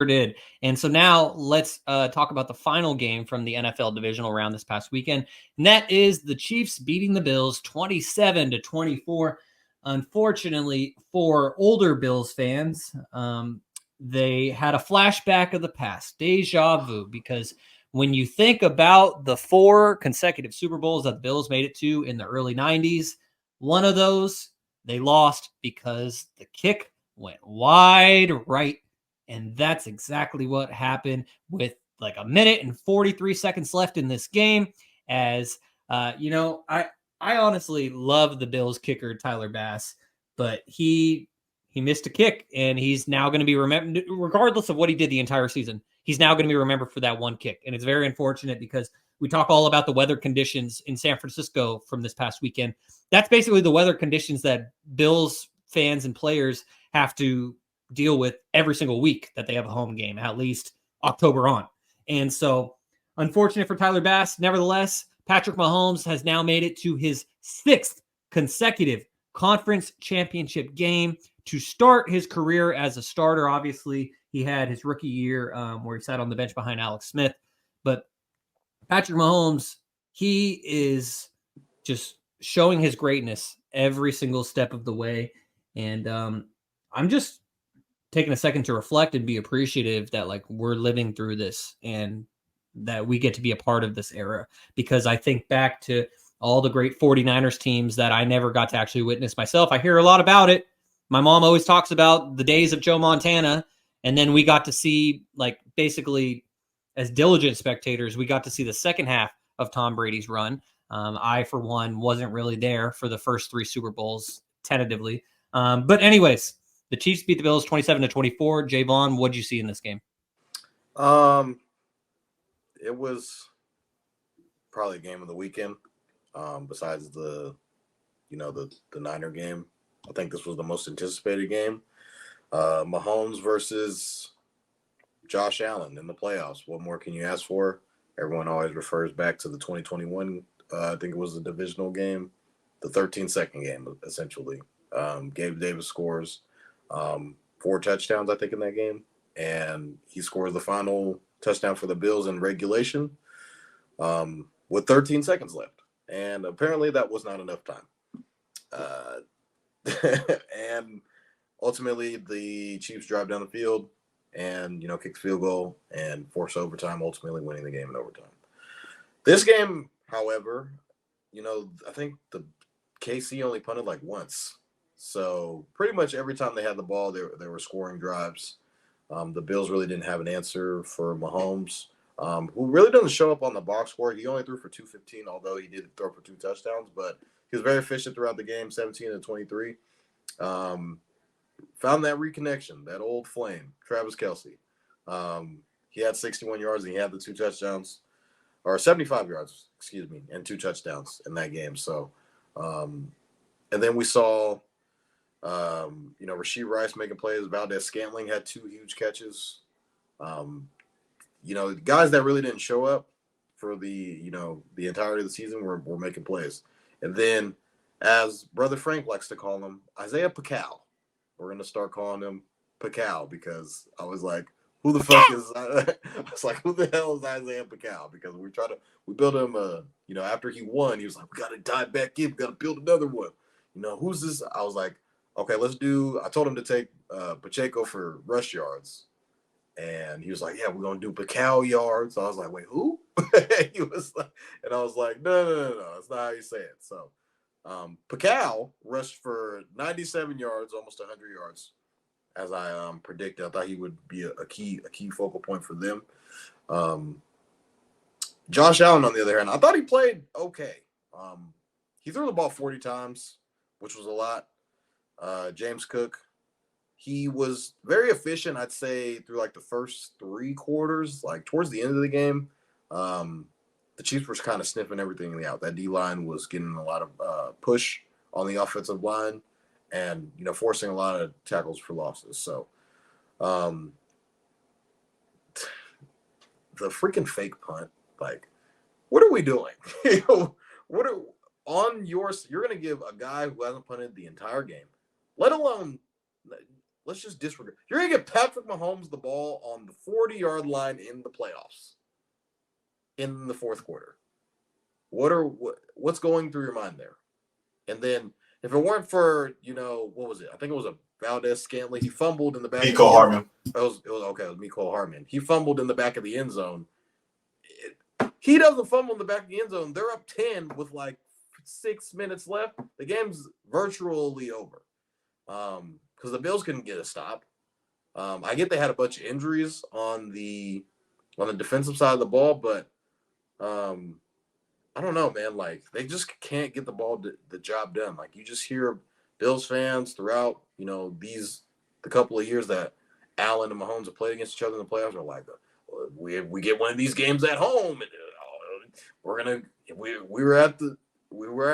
did. And so now let's talk about the final game from the NFL divisional round this past weekend. And that is the Chiefs beating the Bills 27-24. Unfortunately for older Bills fans, they had a flashback of the past, deja vu, because when you think about the 4 consecutive Super Bowls that the Bills made it to in the early 90s, one of those they lost because the kick went wide right. And that's exactly what happened with like a minute and 43 seconds left in this game. As I honestly love the Bills kicker Tyler Bass, but he missed a kick, and he's now going to be remembered, regardless of what he did the entire season. He's now going to be remembered for that one kick, and it's very unfortunate because we talk all about the weather conditions in San Francisco from this past weekend. That's basically the weather conditions that Bills fans and players have to deal with every single week that they have a home game, at least October on. And so, unfortunate for Tyler Bass. Nevertheless, Patrick Mahomes has now made it to his 6th consecutive conference championship game to start his career as a starter. Obviously, he had his rookie year where he sat on the bench behind Alex Smith. But Patrick Mahomes, he is just showing his greatness every single step of the way. And I'm just taking a second to reflect and be appreciative that like we're living through this and that we get to be a part of this era, because I think back to all the great 49ers teams that I never got to actually witness myself. I hear a lot about it. My mom always talks about the days of Joe Montana, and then we got to see, like, basically as diligent spectators, we got to see the second half of Tom Brady's run. I, for one, wasn't really there for the first 3 Super Bowls tentatively. But anyways, the Chiefs beat the Bills 27-24. Jaevon, what'd you see in this game? It was probably a game of the weekend. Besides the Niner game, I think this was the most anticipated game. Mahomes versus Josh Allen in the playoffs. What more can you ask for? Everyone always refers back to the 2021. I think it was the divisional game, the 13-second game, essentially. Gabe Davis scores 4 touchdowns, I think, in that game, and he scores the final touchdown for the Bills in regulation with 13 seconds left, and apparently that was not enough time. And ultimately, the Chiefs drive down the field and kick the field goal and force overtime, ultimately winning the game in overtime. This game, however, I think the KC only punted like once. So pretty much every time they had the ball, they were scoring drives. The Bills really didn't have an answer for Mahomes, who really doesn't show up on the box score. He only threw for 215, although he did throw for 2 touchdowns. But he was very efficient throughout the game, 17-23. Found that reconnection, that old flame, Travis Kelce. He had 61 yards and he had the 2 touchdowns, or 75 yards, excuse me, and 2 touchdowns in that game. So, and then we saw Rashee Rice making plays. Valdez-Scantling had 2 huge catches. Guys that really didn't show up for the entirety of the season were making plays. And then, as Brother Frank likes to call him, Isaiah Pacal. We're going to start calling him Pacal because I was like, who the fuck is – I was like, who the hell is Isaiah Pacal? Because we built him after he won, he was like, we got to dive back in. We got to build another one. Who's this? I was like, okay, I told him to take Pacheco for rush yards. And he was like, yeah, we're going to do Pacal yards. So I was like, wait, who? He was like, and I was like, no. That's not how you say it. So Pacal rushed for 97 yards, almost 100 yards, as I predicted. I thought he would be a key focal point for them. Josh Allen, on the other hand, I thought he played okay. He threw the ball 40 times, which was a lot. James Cook, he was very efficient, I'd say, through like the first 3 quarters. Like towards the end of the game, the Chiefs were kind of sniffing everything out. That D-line was getting a lot of push on the offensive line and, forcing a lot of tackles for losses. So the freaking fake punt, like, what are we doing? You're going to give a guy who hasn't punted the entire game, let alone let's just disregard. You're going to get Patrick Mahomes the ball on the 40-yard line in the playoffs in the fourth quarter. What's going through your mind there? And then if it weren't for, what was it? I think it was a Valdez Scantling. He fumbled in the back. Mecole Hardman. It was Mecole Hardman. He fumbled in the back of the end zone. He doesn't fumble in the back of the end zone. They're up 10 with like 6 minutes left. The game's virtually over because the Bills couldn't get a stop. I get they had a bunch of injuries on the defensive side of the ball, but I don't know, man. Like, they just can't get the job done. Like, you just hear Bills fans throughout, the couple of years that Allen and Mahomes have played against each other in the playoffs are like, we get one of these games at home, and we were at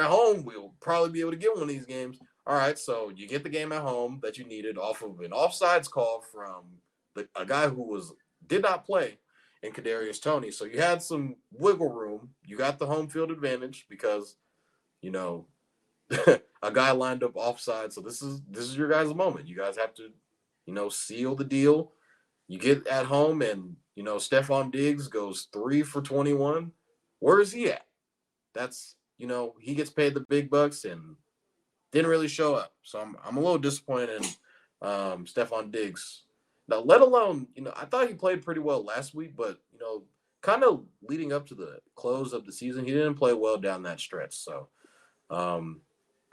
home, we'll probably be able to get one of these games. All right, so you get the game at home that you needed off of an offsides call from a guy who did not play in Kadarius Toney. So you had some wiggle room. You got the home field advantage because, a guy lined up offside. So this is your guys' moment. You guys have to, seal the deal. You get at home and, Stephon Diggs goes 3 for 21. Where is he at? That's, he gets paid the big bucks and didn't really show up. So I'm a little disappointed in Stephon Diggs. Now, let alone, I thought he played pretty well last week, but, kind of leading up to the close of the season, he didn't play well down that stretch. So,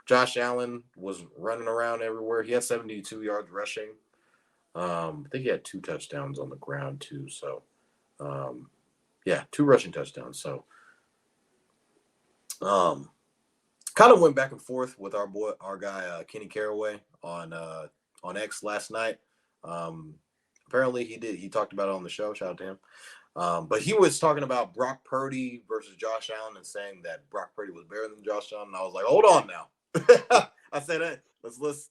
Josh Allen was running around everywhere. He had 72 yards rushing. I think he had 2 touchdowns on the ground, too. So, 2 rushing touchdowns. So, kind of went back and forth with our guy, Kenny Caraway on X last night. Apparently he talked about it on the show. Shout out to him. But he was talking about Brock Purdy versus Josh Allen and saying that Brock Purdy was better than Josh Allen. And I was like, hold on now. I said, hey, let's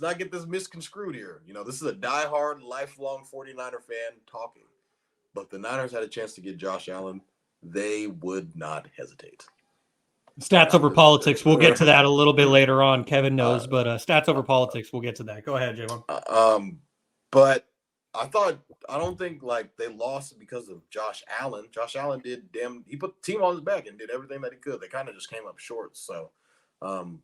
not get this misconstrued here. This is a diehard, lifelong 49er fan talking. But the Niners had a chance to get Josh Allen. They would not hesitate. Stats over politics. We'll get to that a little bit later on. Kevin knows, but stats over politics. We'll get to that. Go ahead, Jaevon. But I don't think like they lost because of Josh Allen. Josh Allen he put the team on his back and did everything that he could. They kind of just came up short. So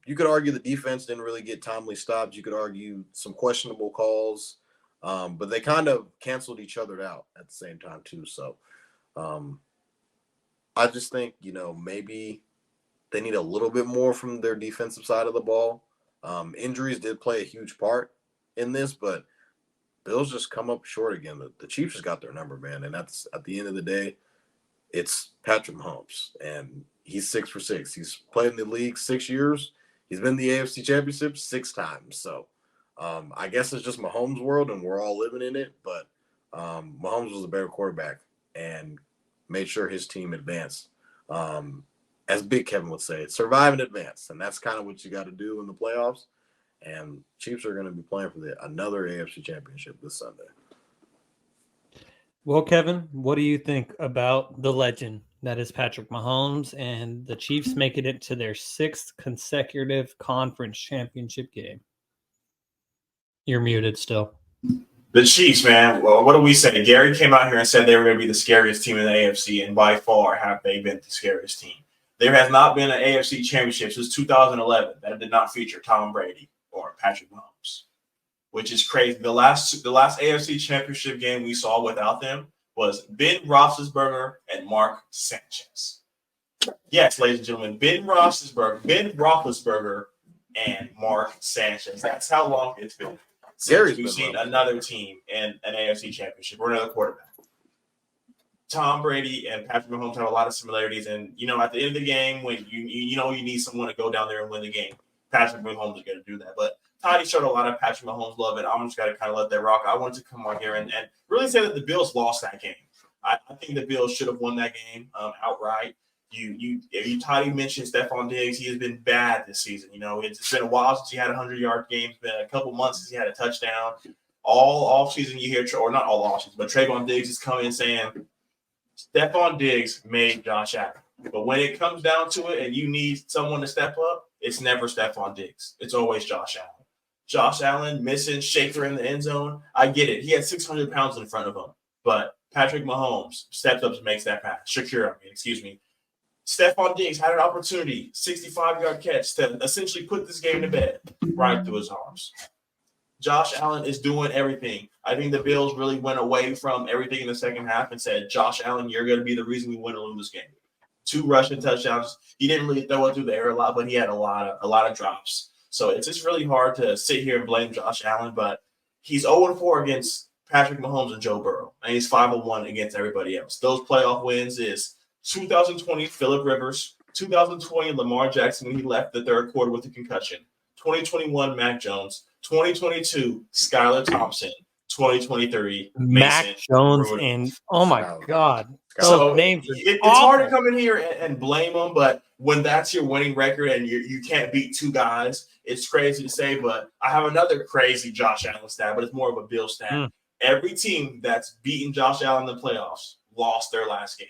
you could argue the defense didn't really get timely stops. You could argue some questionable calls, but they kind of canceled each other out at the same time too. So I just think, maybe they need a little bit more from their defensive side of the ball. Injuries did play a huge part in this, but Bills just come up short again. The Chiefs just got their number, man. And that's at the end of the day, it's Patrick Mahomes. And he's 6 for 6. He's played in the league 6 years. He's been in the AFC Championship 6 times. So I guess it's just Mahomes' world, and we're all living in it. But Mahomes was a better quarterback and made sure his team advanced. As Big Kevin would say, survive and advance. And that's kind of what you got to do in the playoffs. And Chiefs are going to be playing for another AFC Championship this Sunday. Well, Kevin, what do you think about the legend that is Patrick Mahomes and the Chiefs making it to their 6th consecutive conference championship game? You're muted still. The Chiefs, man. Well, what do we say? Garry came out here and said they were going to be the scariest team in the AFC, and by far have they been the scariest team. There has not been an AFC championship since 2011 that did not feature Tom Brady or Patrick Mahomes, which is crazy. The last AFC championship game we saw without them was Ben Roethlisberger and Mark Sanchez. Yes, ladies and gentlemen, Ben Roethlisberger and Mark Sanchez. That's how long it's been since we've seen another team in an AFC championship or another quarterback. Tom Brady and Patrick Mahomes have a lot of similarities, and at the end of the game, when you need someone to go down there and win the game, Patrick Mahomes is going to do that. But Toddy showed a lot of Patrick Mahomes love, and I'm just going to kind of let that rock. I wanted to come on here and really say that the Bills lost that game. I think the Bills should have won that game outright. Toddy mentioned Stephon Diggs. He has been bad this season. It's been a while since he had a 100-yard game. It's been a couple months since he had a touchdown. All offseason you hear, or not all offseason, but Trayvon Diggs is coming in saying Stephon Diggs made Josh Allen. But when it comes down to it and you need someone to step up, it's never Stephon Diggs. It's always Josh Allen. Josh Allen missing Shaker in the end zone. I get it. He had 600 pounds in front of him, but Patrick Mahomes steps up and makes that pass. Excuse me. Stephon Diggs had an opportunity, 65-yard catch to essentially put this game to bed right through his arms. Josh Allen is doing everything. I think the Bills really went away from everything in the second half and said, Josh Allen, you're going to be the reason we win or lose this game. 2 rushing touchdowns. He didn't really throw it through the air a lot, but he had a lot of drops. So it's just really hard to sit here and blame Josh Allen, but he's 0-4 against Patrick Mahomes and Joe Burrow, and he's 5-1 against everybody else. Those playoff wins is 2020 Phillip Rivers, 2020 Lamar Jackson when he left the third quarter with a concussion, 2021 Mac Jones, 2022 Skylar Thompson, 2023 Mac Mason Jones Rudolph. And oh my God. So names it's hard to come in here and blame them, but when that's your winning record and you can't beat 2 guys, it's crazy to say. But I have another crazy Josh Allen stat, but it's more of a Bill stat. Every team that's beaten Josh Allen in the playoffs lost their last game.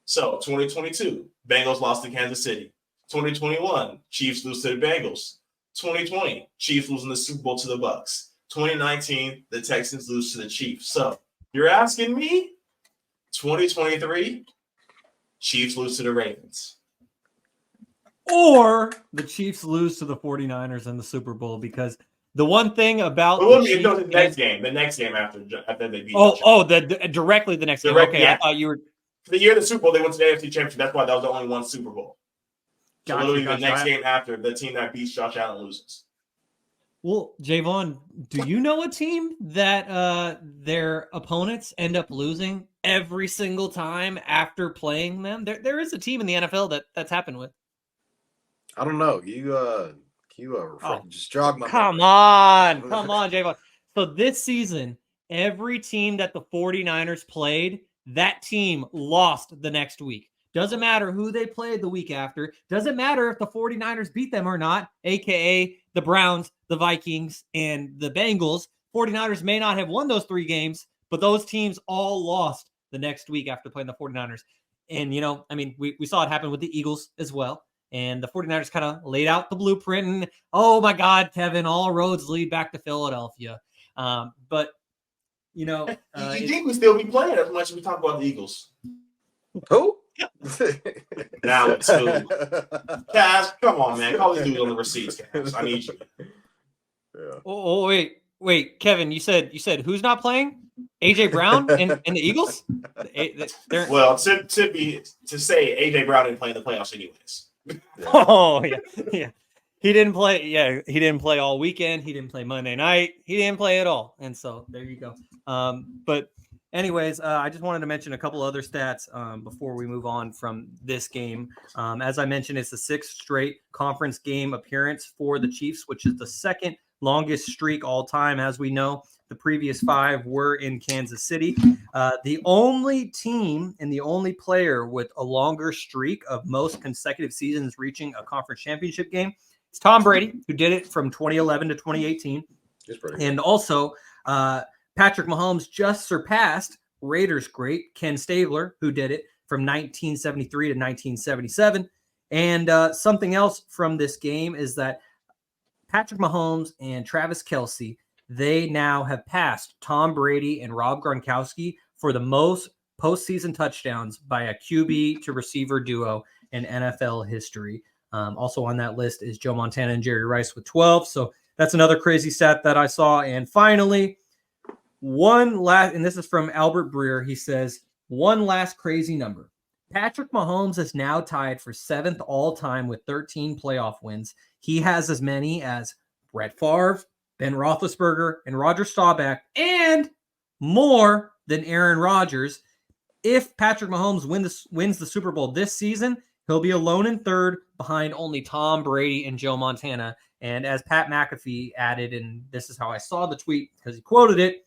So 2022, Bengals lost to Kansas City. 2021, Chiefs lose to the Bengals. 2020, Chiefs losing the Super Bowl to the Bucks. 2019, the Texans lose to the Chiefs. So you're asking me? 2023, Chiefs lose to the Ravens. Or the Chiefs lose to the 49ers in the Super Bowl, because the one thing about the next game after they beat directly the next game. Okay, yeah. I thought you were the year of the Super Bowl. They went to the AFC Championship. That's why that was the only one Super Bowl. So literally the next game after, the team that beats Josh Allen loses. Well, Jaevon, do you know a team that their opponents end up losing every single time after playing them? There is a team in the NFL that's happened with. I don't know. Just jog my memory. Come on, Jaevon. So this season, every team that the 49ers played, that team lost the next week. Doesn't matter who they played the week after. Doesn't matter if the 49ers beat them or not, a.k.a. the Browns, the Vikings, and the Bengals. 49ers may not have won those 3 games, but those teams all lost the next week after playing the 49ers. And, we saw it happen with the Eagles as well. And the 49ers kind of laid out the blueprint. And, oh, my God, Kevin, all roads lead back to Philadelphia. But you think we still be playing as much as we talk about the Eagles? Who? Now it's who? Cass, come on, man. Call these dudes on the receipts, Cass. I need you. Yeah. Oh, wait, Kevin. You said who's not playing? AJ Brown and the Eagles? Well, to say AJ Brown didn't play in the playoffs anyways. Oh yeah. He didn't play. Yeah, he didn't play all weekend. He didn't play Monday night. He didn't play at all. And so there you go. But anyways, I just wanted to mention a couple other stats before we move on from this game. As I mentioned, it's the 6th straight conference game appearance for the Chiefs, which is the 2nd longest streak all time. As we know, the previous 5 were in Kansas City. The only team and the only player with a longer streak of most consecutive seasons reaching a conference championship game is Tom Brady, who did it from 2011 to 2018. And also, Patrick Mahomes just surpassed Raiders great Ken Stabler, who did it from 1973 to 1977. And something else from this game is that Patrick Mahomes and Travis Kelce, they now have passed Tom Brady and Rob Gronkowski for the most postseason touchdowns by a QB to receiver duo in NFL history. Also on that list is Joe Montana and Jerry Rice with 12. So that's another crazy stat that I saw. And finally, and this is from Albert Breer. He says, one last crazy number. Patrick Mahomes is now tied for 7th all-time with 13 playoff wins. He has as many as Brett Favre, Ben Roethlisberger, and Roger Staubach, and more than Aaron Rodgers. If Patrick Mahomes wins the Super Bowl this season, he'll be alone in 3rd behind only Tom Brady and Joe Montana. And as Pat McAfee added, and this is how I saw the tweet because he quoted it,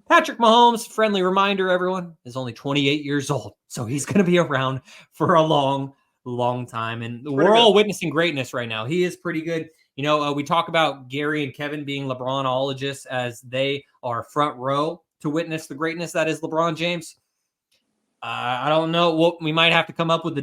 Patrick Mahomes, friendly reminder, everyone, is only 28 years old. So he's going to be around for a long, long time. And we're all witnessing greatness right now. He is pretty good. We talk about Garry and Kevin being LeBronologists as they are front row to witness the greatness that is LeBron James. I don't know. We might have to come up with